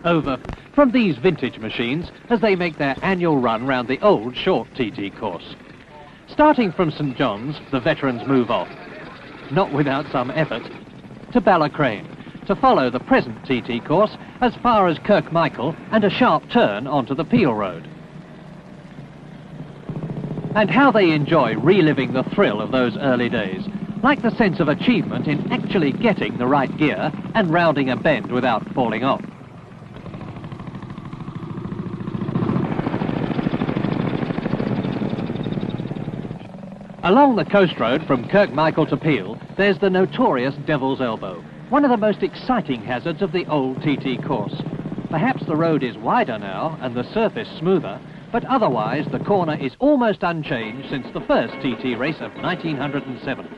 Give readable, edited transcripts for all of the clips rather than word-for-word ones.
over from these vintage machines as they make their annual run round the old short TT course. Starting from St John's, the veterans move off, not without some effort, to Ballacrane, to follow the present TT course as far as Kirkmichael and a sharp turn onto the Peel Road. And how they enjoy reliving the thrill of those early days, like the sense of achievement in actually getting the right gear and rounding a bend without falling off. Along the coast road from Kirkmichael to Peel, there's the notorious Devil's Elbow, one of the most exciting hazards of the old TT course. Perhaps the road is wider now and the surface smoother, but otherwise the corner is almost unchanged since the first TT race of 1907.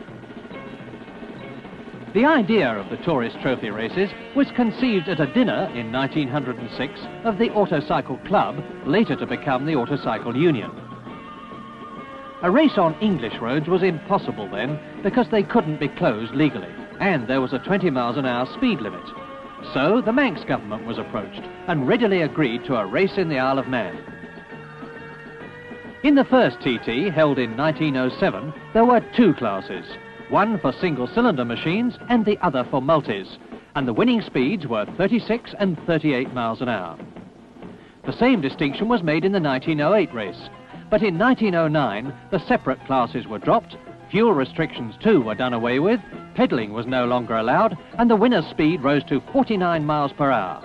The idea of the tourist trophy races was conceived at a dinner in 1906 of the Autocycle Club, later to become the Autocycle Union. A race on English roads was impossible then because they couldn't be closed legally, and there was a 20 miles an hour speed limit. So the Manx government was approached and readily agreed to a race in the Isle of Man. In the first TT, held in 1907, there were two classes, one for single-cylinder machines and the other for multis, and the winning speeds were 36 and 38 miles an hour. The same distinction was made in the 1908 race, but in 1909 the separate classes were dropped, fuel restrictions too were done away with, pedalling was no longer allowed, and the winner's speed rose to 49 miles per hour.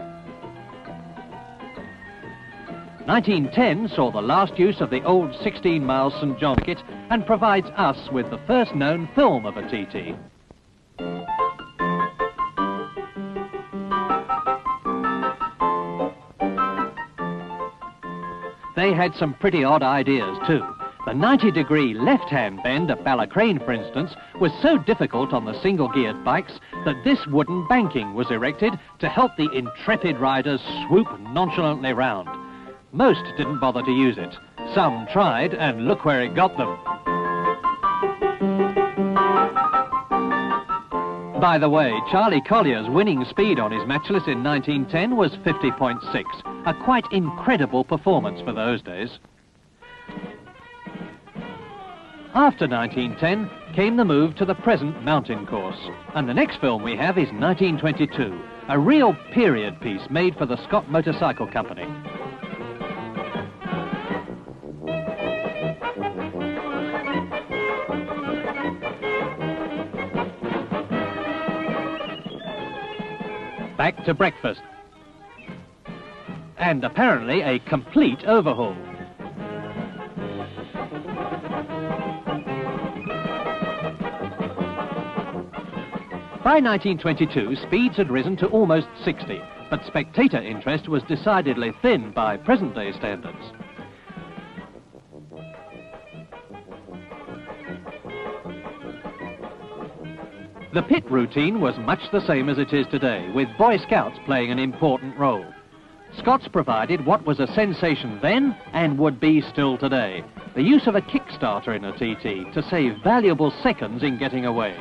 1910 saw the last use of the old 16-mile St John circuit and provides us with the first known film of a TT. They had some pretty odd ideas too. The 90-degree left-hand bend at Ballacrane, for instance, was so difficult on the single-geared bikes that this wooden banking was erected to help the intrepid riders swoop nonchalantly round. Most didn't bother to use it. Some tried, and look where it got them. By the way, Charlie Collier's winning speed on his matchless in 1910 was 50.6, a quite incredible performance for those days. After 1910 came the move to the present mountain course, and the next film we have is 1922, a real period piece made for the Scott Motorcycle Company. Back to breakfast. And apparently a complete overhaul. By 1922, speeds had risen to almost 60, but spectator interest was decidedly thin by present-day standards. The pit routine was much the same as it is today, with Boy Scouts playing an important role. Scots provided what was a sensation then and would be still today, the use of a kickstarter in a TT to save valuable seconds in getting away.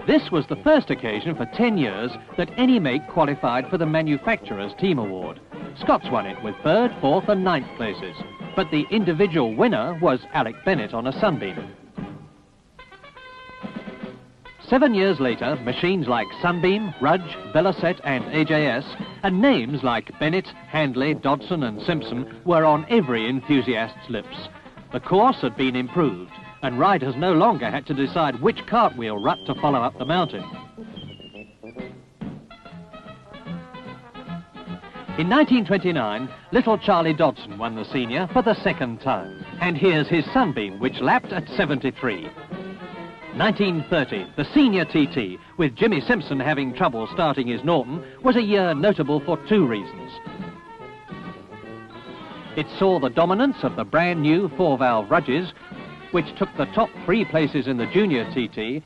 This was the first occasion for 10 years that any make qualified for the manufacturer's team award. Scots won it with 3rd, 4th and 9th places, but the individual winner was Alex Bennett on a Sunbeam. 7 years later, machines like Sunbeam, Rudge, Velocette and A.J.S, and names like Bennett, Handley, Dodson and Simpson were on every enthusiast's lips. The course had been improved, and riders no longer had to decide which cartwheel rut to follow up the mountain. In 1929, little Charlie Dodson won the senior for the second time. And here's his Sunbeam, which lapped at 73. 1930, the senior TT, with Jimmy Simpson having trouble starting his Norton, was a year notable for two reasons. It saw the dominance of the brand new 4-valve Rudges, which took the top 3 places in the junior TT,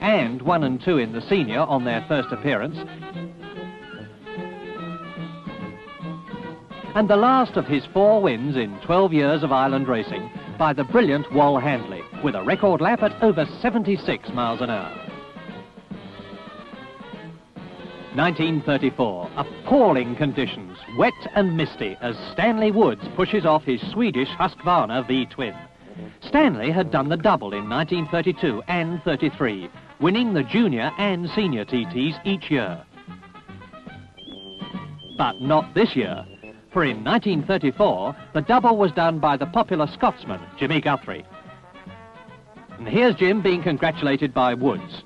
and 1 and 2 in the senior on their first appearance, and the last of his 4 wins in 12 years of island racing by the brilliant Wal Handley, with a record lap at over 76 miles an hour. 1934, appalling conditions, wet and misty, as Stanley Woods pushes off his Swedish Husqvarna V-twin. Stanley had done the double in 1932 and 33, winning the junior and senior TTs each year. But not this year, for in 1934, the double was done by the popular Scotsman, Jimmy Guthry. And here's Jim being congratulated by Woods.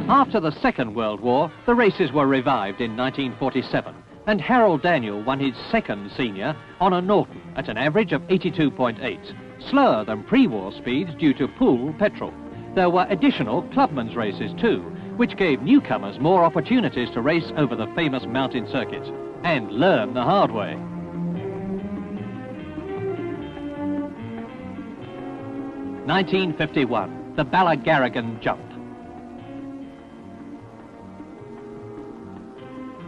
After the Second World War, the races were revived in 1947, and Harold Daniel won his second senior on a Norton at an average of 82.8, slower than pre-war speeds due to pool petrol. There were additional clubmen's races too, which gave newcomers more opportunities to race over the famous mountain circuit and learn the hard way. (1951), the Ballagarrigan Jump.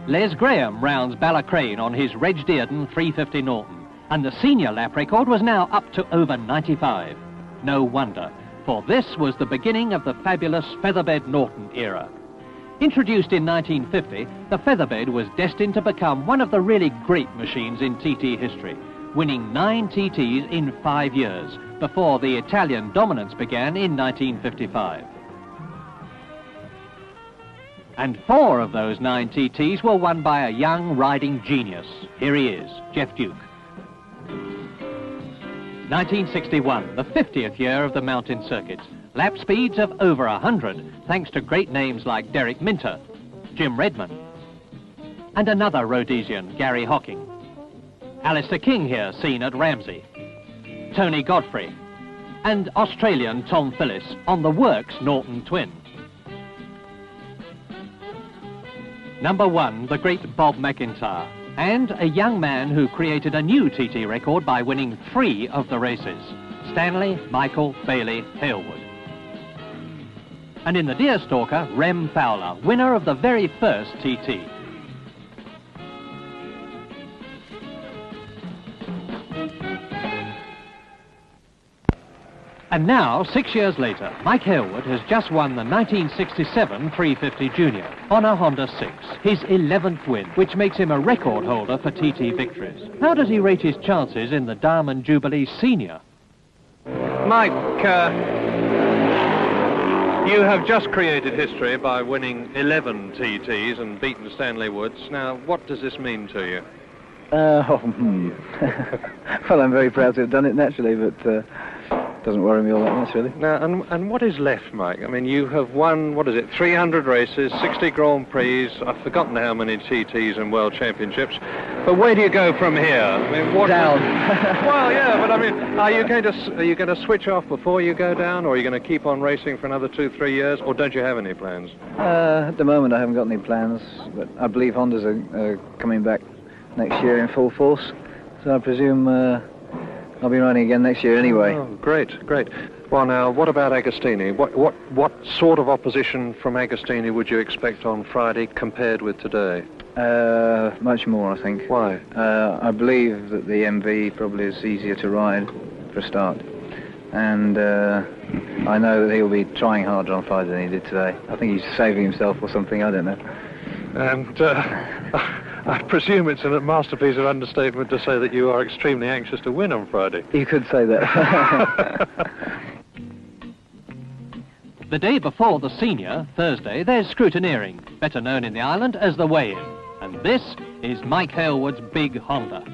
Les Graham rounds Ballacrane on his Reg Dearden 350 Norton, and the senior lap record was now up to over 95. No wonder, for this was the beginning of the fabulous Featherbed Norton era. Introduced in 1950, the Featherbed was destined to become one of the really great machines in TT history, winning 9 TTs in 5 years, before the Italian dominance began in 1955. And 4 of those 9 TTs were won by a young riding genius. Here he is, Jeff Duke. 1961, the 50th year of the mountain circuit. Lap speeds of over 100, thanks to great names like Derek Minter, Jim Redman, and another Rhodesian, Gary Hocking. Alistair King here, seen at Ramsey. Tony Godfrey, and Australian Tom Phillis on the Works Norton Twin. Number 1, the great Bob McIntyre, and a young man who created a new TT record by winning 3 of the races, Stanley Michael Bailey Halewood. And in the Deerstalker, Rem Fowler, winner of the very first TT. And now, 6 years later, Mike Halewood has just won the 1967 350 Junior on a Honda 6, his 11th win, which makes him a record holder for TT victories. How does he rate his chances in the Diamond Jubilee Senior? Mike, you have just created history by winning 11 TTs and beaten Stanley Woods. Now, what does this mean to you? Well, I'm very proud to have done it naturally, but doesn't worry me all that much, really. Now, and what is left, Mike? I mean, you have won, what is it, 300 races, 60 Grand Prix, I've forgotten how many TTs and World Championships, but where do you go from here? I mean, what... Down. Well, yeah, but I mean, are you going to switch off before you go down, or are you going to keep on racing for another 2-3 years, or don't you have any plans? At the moment, I haven't got any plans, but I believe Hondas are coming back next year in full force, so I presume I'll be riding again next year anyway. Oh, great, great. Well, now, what about Agostini? What sort of opposition from Agostini would you expect on Friday compared with today? Much more, I think. Why? I believe that the MV probably is easier to ride for a start. And I know that he'll be trying harder on Friday than he did today. I think he's saving himself or something, I don't know. And I presume it's a masterpiece of understatement to say that you are extremely anxious to win on Friday. You could say that. The day before the senior, Thursday, there's scrutineering, better known in the island as the weigh-in. And this is Mike Halewood's big Honda.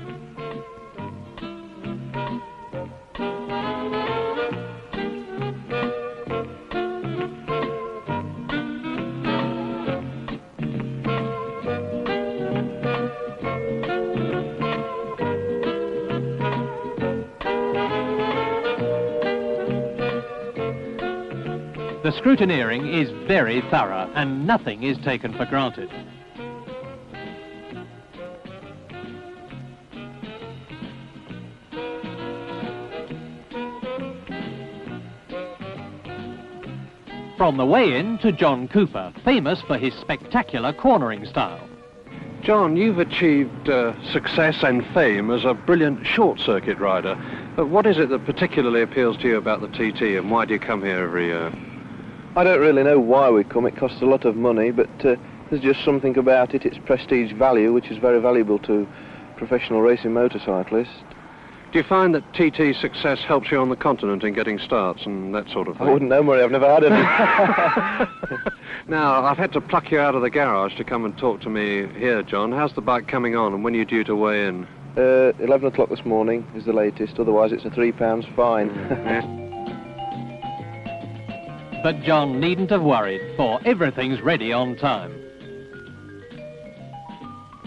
The scrutineering is very thorough and nothing is taken for granted. From the weigh-in to John Cooper, famous for his spectacular cornering style. John, you've achieved success and fame as a brilliant short-circuit rider. But what is it that particularly appeals to you about the TT, and why do you come here every year? I don't really know why we come. It costs a lot of money, but there's just something about it. It's prestige value, which is very valuable to professional racing motorcyclists. Do you find that TT success helps you on the continent in getting starts and that sort of thing? I wouldn't know, Murray. I've never had any. Now, I've had to pluck you out of the garage to come and talk to me here, John. How's the bike coming on, and when are you due to weigh in? 11 o'clock this morning is the latest, otherwise it's a £3 fine. But John needn't have worried, for everything's ready on time.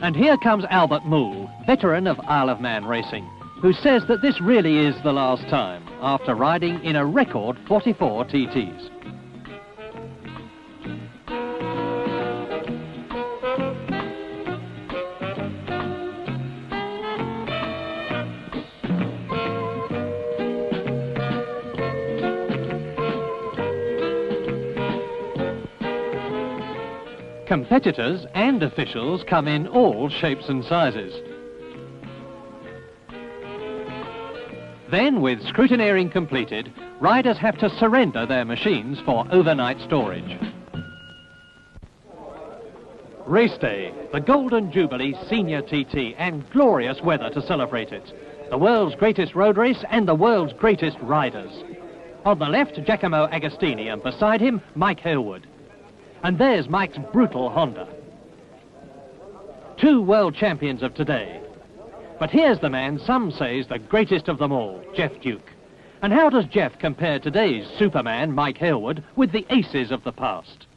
And here comes Albert Moole, veteran of Isle of Man racing, who says that this really is the last time, after riding in a record 44 TTs. Competitors and officials come in all shapes and sizes. Then, with scrutineering completed, riders have to surrender their machines for overnight storage. Race day, the Golden Jubilee Senior TT, and glorious weather to celebrate it. The world's greatest road race and the world's greatest riders. On the left, Giacomo Agostini, and beside him, Mike Hailwood. And there's Mike's brutal Honda. Two world champions of today. But here's the man some say is the greatest of them all, Jeff Duke. And how does Jeff compare today's Superman, Mike Hailwood, with the aces of the past?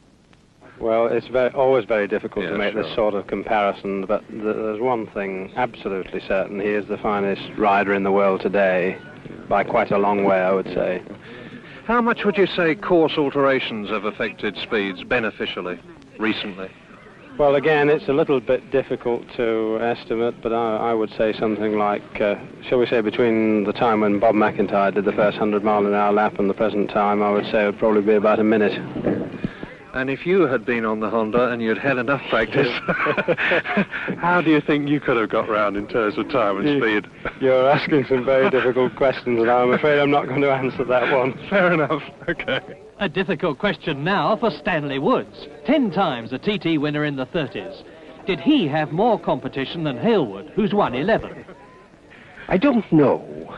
Well, it's always very difficult to make this sort of comparison, but there's one thing absolutely certain. He is the finest rider in the world today, by quite a long way, I would say. How much would you say course alterations have affected speeds beneficially recently? Well, again, it's a little bit difficult to estimate, but I would say something like, shall we say, between the time when Bob McIntyre did the first 100-mile-an-hour lap and the present time, I would say it would probably be about a minute. And if you had been on the Honda and you'd had enough practice, how do you think you could have got round in terms of time and speed? You're asking some very difficult questions, and I'm afraid I'm not going to answer that one. Fair enough. OK. A difficult question now for Stanley Woods, 10 times a TT winner in the 30s. Did he have more competition than Hailwood, who's won 11? I don't know.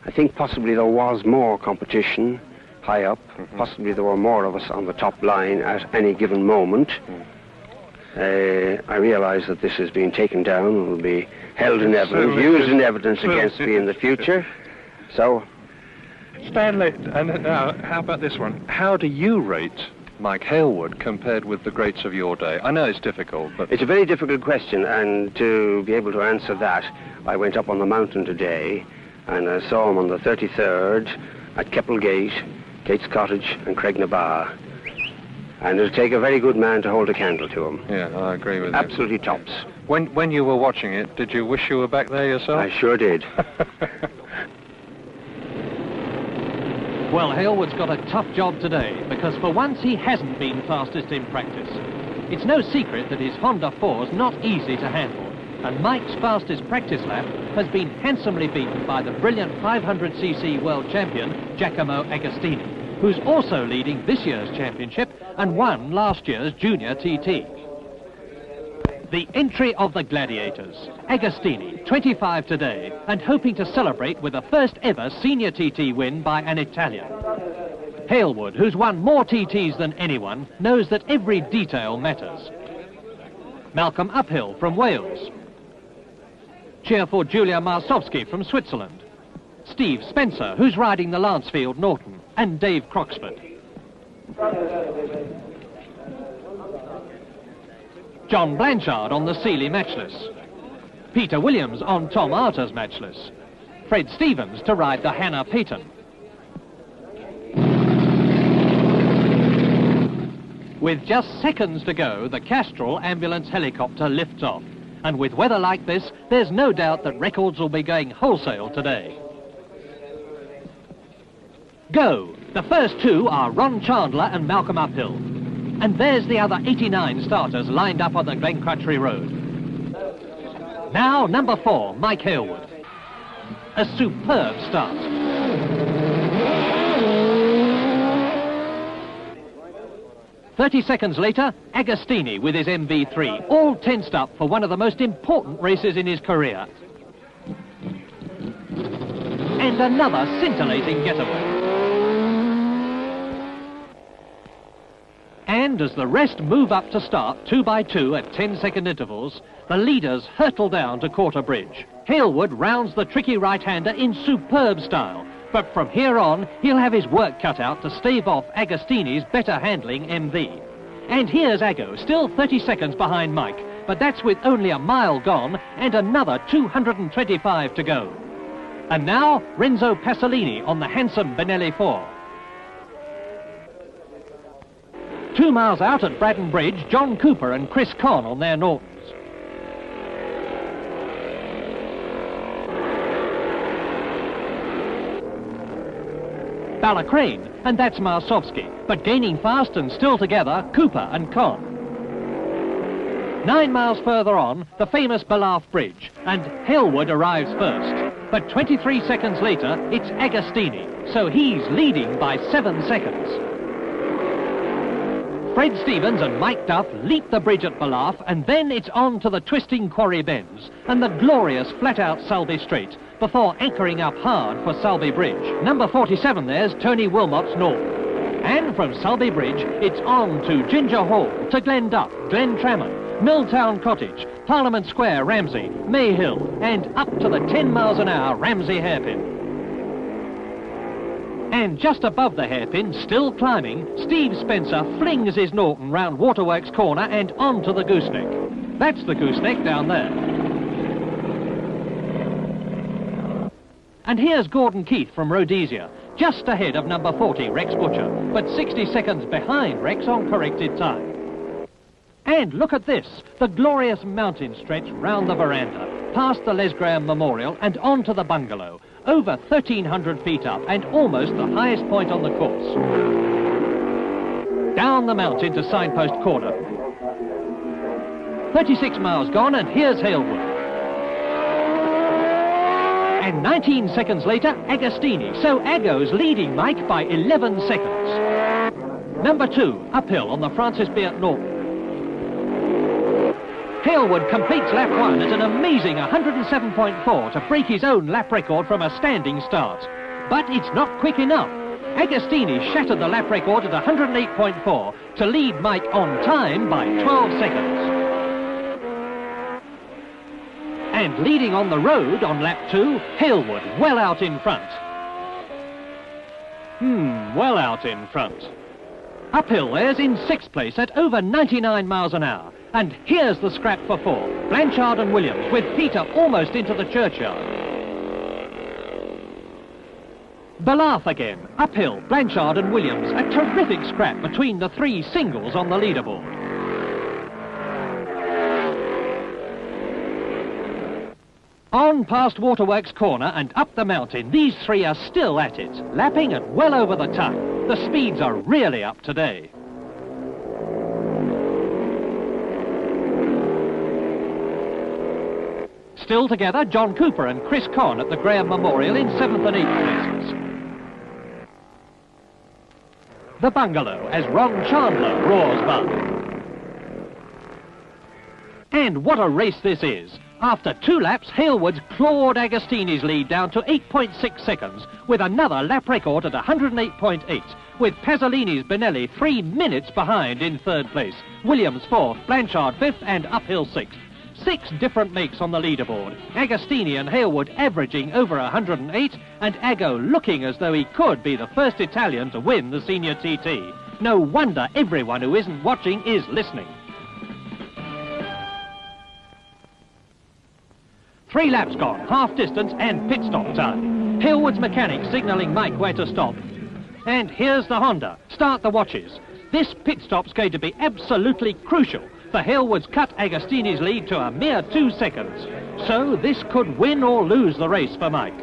I think possibly there was more competition high up. Possibly there were more of us on the top line at any given moment. I realise that this is being taken down and will be held in evidence, used in evidence against me in the future. So, Stanley, and now, how about this one? How do you rate Mike Hailwood compared with the greats of your day? I know it's difficult, but... It's a very difficult question, and to be able to answer that, I went up on the mountain today, and I saw him on the 33rd at Keppelgate, Gates Cottage and Craignabar. And it'll take a very good man to hold a candle to him. Yeah, I agree with you. Absolutely tops. When you were watching it, did you wish you were back there yourself? I sure did. Well, Hailwood's got a tough job today, because for once he hasn't been fastest in practice. It's no secret that his Honda 4's not easy to handle, and Mike's fastest practice lap has been handsomely beaten by the brilliant 500cc world champion, Giacomo Agostini, who's also leading this year's championship and won last year's Junior TT. The entry of the Gladiators. Agostini, 25 today, and hoping to celebrate with a first ever Senior TT win by an Italian. Hailwood, who's won more TTs than anyone, knows that every detail matters. Malcolm Uphill from Wales. Cheer for Julia Marsovsky from Switzerland. Steve Spencer, who's riding the Lancefield Norton, and Dave Croxford. John Blanchard on the Seeley Matchless. Peter Williams on Tom Arter's Matchless. Fred Stevens to ride the Hannah Peyton. With just seconds to go, the Castrol ambulance helicopter lifts off. And with weather like this, there's no doubt that records will be going wholesale today. Go! The first two are Ron Chandler and Malcolm Uphill. And there's the other 89 starters lined up on the Glencrutchery Road. Now, number 4, Mike Hailwood. A superb start. 30 seconds later, Agostini with his MV3, all tensed up for one of the most important races in his career. And another scintillating getaway. And as the rest move up to start 2 by 2 at 10-second intervals, the leaders hurtle down to Quarter Bridge. Halewood rounds the tricky right-hander in superb style, but from here on, he'll have his work cut out to stave off Agostini's better handling MV. And here's Ago, still 30 seconds behind Mike, but that's with only a mile gone and another 225 to go. And now, Renzo Pasolini on the handsome Benelli 4. 2 miles out at Braddon Bridge, John Cooper and Chris Conn on their Nortons. Balacrane, and that's Marsovsky, but gaining fast and still together, Cooper and Conn. 9 miles further on, the famous Balaf Bridge, and Halewood arrives first. But 23 seconds later, it's Agostini, so he's leading by 7 seconds. Fred Stevens and Mike Duff leap the bridge at Balaf, and then it's on to the twisting quarry bends and the glorious flat-out Sulby Straight before anchoring up hard for Sulby Bridge. Number 47 there's Tony Wilmot's North. And from Sulby Bridge, it's on to Ginger Hall, to Glenduff, Glen Tramon, Milltown Cottage, Parliament Square, Ramsey, May Hill, and up to the 10 miles an hour Ramsey hairpin. And just above the hairpin, still climbing, Steve Spencer flings his Norton round Waterworks Corner and onto the gooseneck. That's the gooseneck down there. And here's Gordon Keith from Rhodesia, just ahead of number 40, Rex Butcher, but 60 seconds behind Rex on corrected time. And look at this, the glorious mountain stretch round the veranda, past the Les Graham Memorial and onto the bungalow, over 1,300 feet up and almost the highest point on the course. Down the mountain to Signpost Corner. 36 miles gone, and here's Halewood. And 19 seconds later, Agostini, so Ago's leading Mike by 11 seconds. Number 2, uphill on the Francis Beard Norton. Halewood completes lap 1 at an amazing 107.4 to break his own lap record from a standing start. But it's not quick enough. Agostini shattered the lap record at 108.4 to lead Mike on time by 12 seconds. And leading on the road on lap 2, Halewood well out in front. Well out in front. Uphill there's in 6th place at over 99 miles an hour. And here's the scrap for 4, Blanchard and Williams, with Peter almost into the churchyard. Balaf again, uphill, Blanchard and Williams, a terrific scrap between the 3 singles on the leaderboard. On past Waterworks Corner and up the mountain, these 3 are still at it, lapping at well over the ton. The speeds are really up today. Still together, John Cooper and Chris Conn at the Graham Memorial in 7th and 8th places. The bungalow as Ron Chandler roars by. And what a race this is. After 2 laps, Halewood's clawed Agostini's lead down to 8.6 seconds, with another lap record at 108.8, with Pasolini's Benelli 3 minutes behind in 3rd place, Williams 4th, Blanchard 5th and uphill 6th. 6 different makes on the leaderboard, Agostini and Halewood averaging over 108, and Ago looking as though he could be the first Italian to win the senior TT. No wonder everyone who isn't watching is listening. 3 laps gone, half distance and pit stop time. Halewood's mechanic signalling Mike where to stop. And here's the Honda. Start the watches. This pit stop's going to be absolutely crucial, for Halewood's cut Agostini's lead to a mere 2 seconds. So this could win or lose the race for Mike.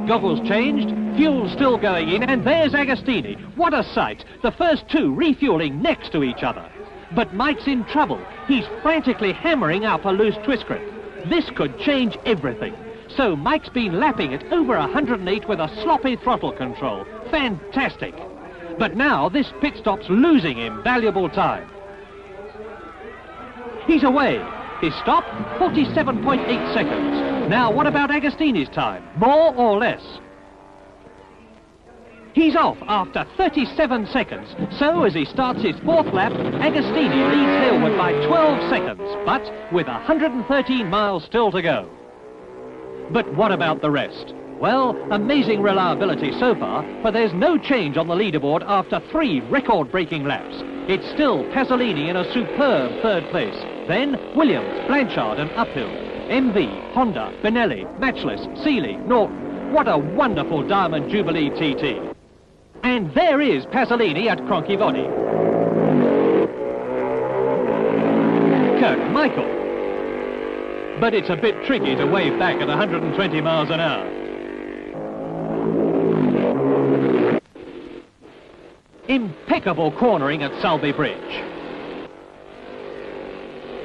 Goggles changed, fuel still going in, and there's Agostini. What a sight, the first 2 refueling next to each other. But Mike's in trouble. He's frantically hammering up a loose twist grip. This could change everything. So Mike's been lapping at over 108 with a sloppy throttle control. Fantastic. But now this pit stop's losing him valuable time. He's away. His stop, 47.8 seconds. Now what about Agostini's time? More or less? He's off after 37 seconds. So as he starts his fourth lap, Agostini leads Hailwood by 12 seconds, but with 113 miles still to go. But what about the rest? Well, amazing reliability so far, but there's no change on the leaderboard after 3 record-breaking laps. It's still Pasolini in a superb third place. Then Williams, Blanchard and Uphill. MV, Honda, Benelli, Matchless, Seeley, Norton. What a wonderful Diamond Jubilee TT. And there is Pasolini at Cronky-Vodi. Kirk Michael. But it's a bit tricky to wave back at 120 miles an hour. Impeccable cornering at Sulby Bridge.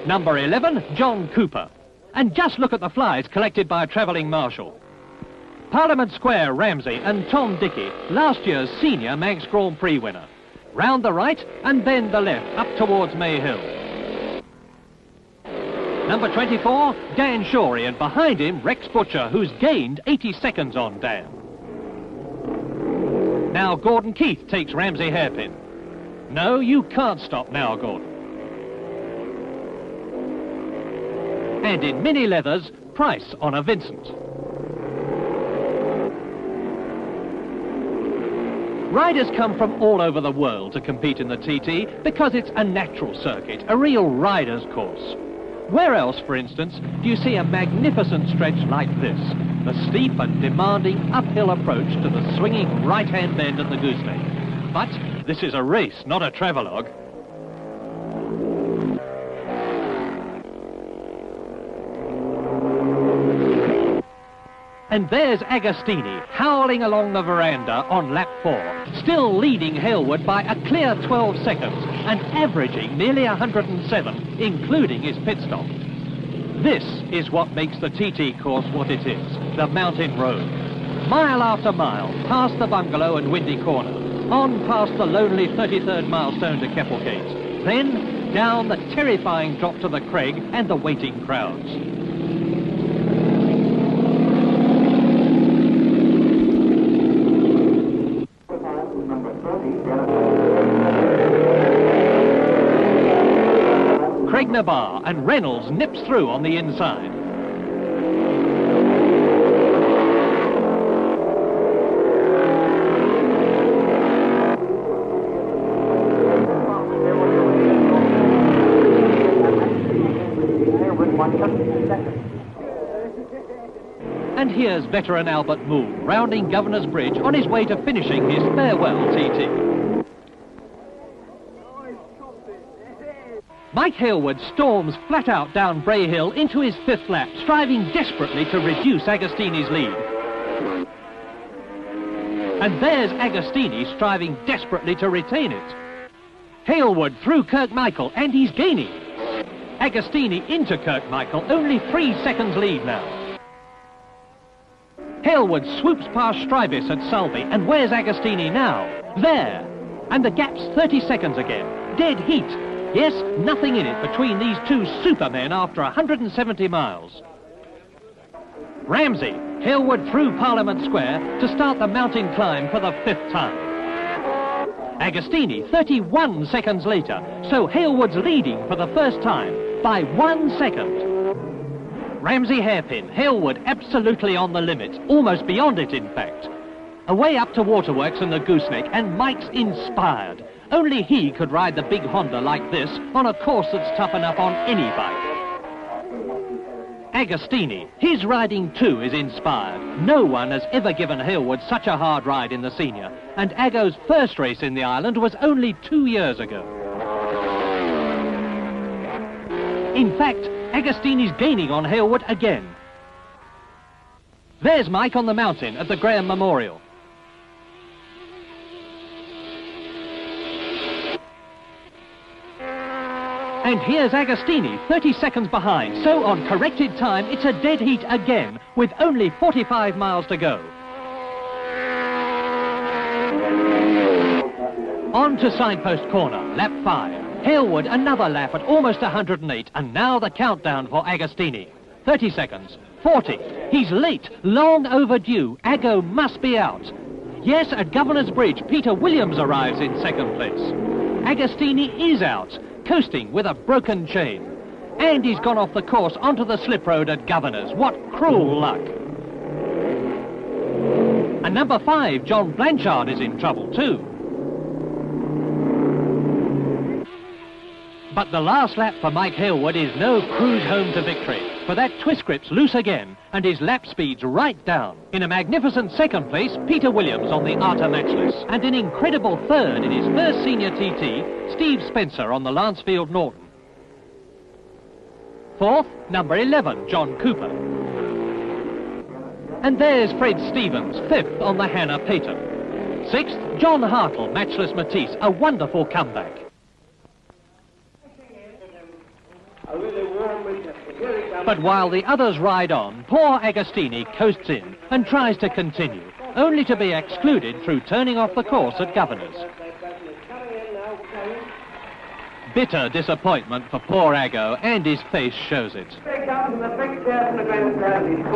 Number 11, John Cooper. And just look at the flies collected by a travelling marshal. Parliament Square Ramsey and Tom Dickey, last year's senior Manx Grand Prix winner. Round the right and then the left up towards May Hill. Number 24, Dan Shorey, and behind him Rex Butcher, who's gained 80 seconds on Dan. Now Gordon Keith takes Ramsey hairpin. No, you can't stop now, Gordon. And in mini leathers, Price on a Vincent. Riders come from all over the world to compete in the TT because it's a natural circuit, a real rider's course. Where else, for instance, do you see a magnificent stretch like this? The steep and demanding uphill approach to the swinging right-hand bend at the gooseneck. But this is a race, not a travelogue. And there's Agostini, howling along the veranda on lap 4, still leading Hailwood by a clear 12 seconds and averaging nearly 107, including his pit stop. This is what makes the TT course what it is, the mountain road. Mile after mile, past the bungalow and Windy Corner, on past the lonely 33rd milestone to Keppelgate, then down the terrifying drop to the Craig and the waiting crowds. Bar and Reynolds nips through on the inside. And here's veteran Albert Moon rounding Governor's Bridge on his way to finishing his farewell TT. Mike Hailwood storms flat out down Bray Hill into his 5th lap, striving desperately to reduce Agostini's lead. And there's Agostini striving desperately to retain it. Hailwood through Kirkmichael, and he's gaining. Agostini into Kirkmichael, only 3 seconds lead now. Hailwood swoops past Strybis at Sulby, and where's Agostini now? There! And the gap's 30 seconds again. Dead heat. Yes, nothing in it between these two supermen after 170 miles. Ramsey, Hailwood through Parliament Square to start the mountain climb for the 5th time. Agostini, 31 seconds later, so Hailwood's leading for the first time by 1 second. Ramsey hairpin, Hailwood absolutely on the limit, almost beyond it in fact. Away up to Waterworks and the Gooseneck, and Mike's inspired. Only he could ride the big Honda like this on a course that's tough enough on any bike. Agostini, his riding too is inspired. No one has ever given Hailwood such a hard ride in the senior, and Ago's first race in the island was only 2 years ago. In fact, Agostini's gaining on Hailwood again. There's Mike on the mountain at the Graham Memorial. And here's Agostini, 30 seconds behind. So on corrected time, it's a dead heat again, with only 45 miles to go. On to signpost corner, lap 5. Hailwood another lap at almost 108, and now the countdown for Agostini. 30 seconds, 40. He's late, long overdue. Aggo must be out. Yes, at Governor's Bridge, Peter Williams arrives in second place. Agostini is out, coasting with a broken chain. And he's gone off the course onto the slip road at Governor's. What cruel luck. And number 5, John Blanchard, is in trouble too. But the last lap for Mike Hailwood is no cruise home to victory, for that twist grip's loose again, and his lap speed's right down. In a magnificent second place, Peter Williams on the Arta Matchless, and an incredible third in his first senior TT, Steve Spencer on the Lancefield Norton. Fourth, number 11, John Cooper. And there's Fred Stevens, fifth on the Hannah Payton. Sixth, John Hartle, Matchless Matisse, a wonderful comeback. But while the others ride on, poor Agostini coasts in and tries to continue, only to be excluded through turning off the course at Governor's. Bitter disappointment for poor Aggo, and his face shows it.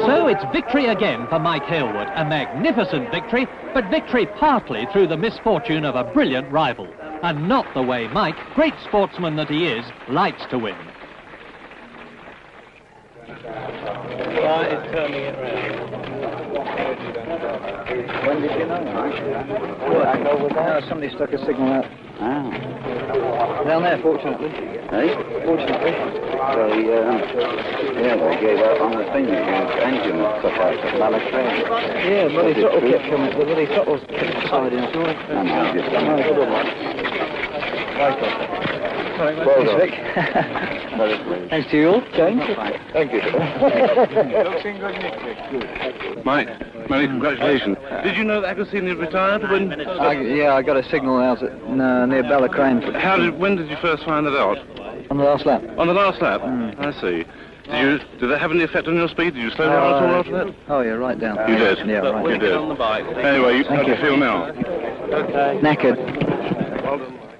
So it's victory again for Mike Hailwood, a magnificent victory, but victory partly through the misfortune of a brilliant rival, and not the way Mike, great sportsman that he is, likes to win. Is turning it round. When did you know? Somebody stuck a signal out. Down there, fortunately. Fortunately. So, they gave out on the thing that the engine was cut out at Alex Bennett. Yeah, the bloody throttle kept coming. The bloody throttles kept sliding. Well done, Vic. Thanks to you all, James. Thank you. Mike, many congratulations. Did you know that Agostini had retired when? Yeah, I got a signal out at near Ballacrane. When did you first find that out? On the last lap. On the last lap? I see. Did that have any effect on your speed? Did you slow down at all after that? Oh, yeah, right down. You did? Yeah, right. You did. On the bike. Anyway, how do you feel now? Knackered. Well done, Mike.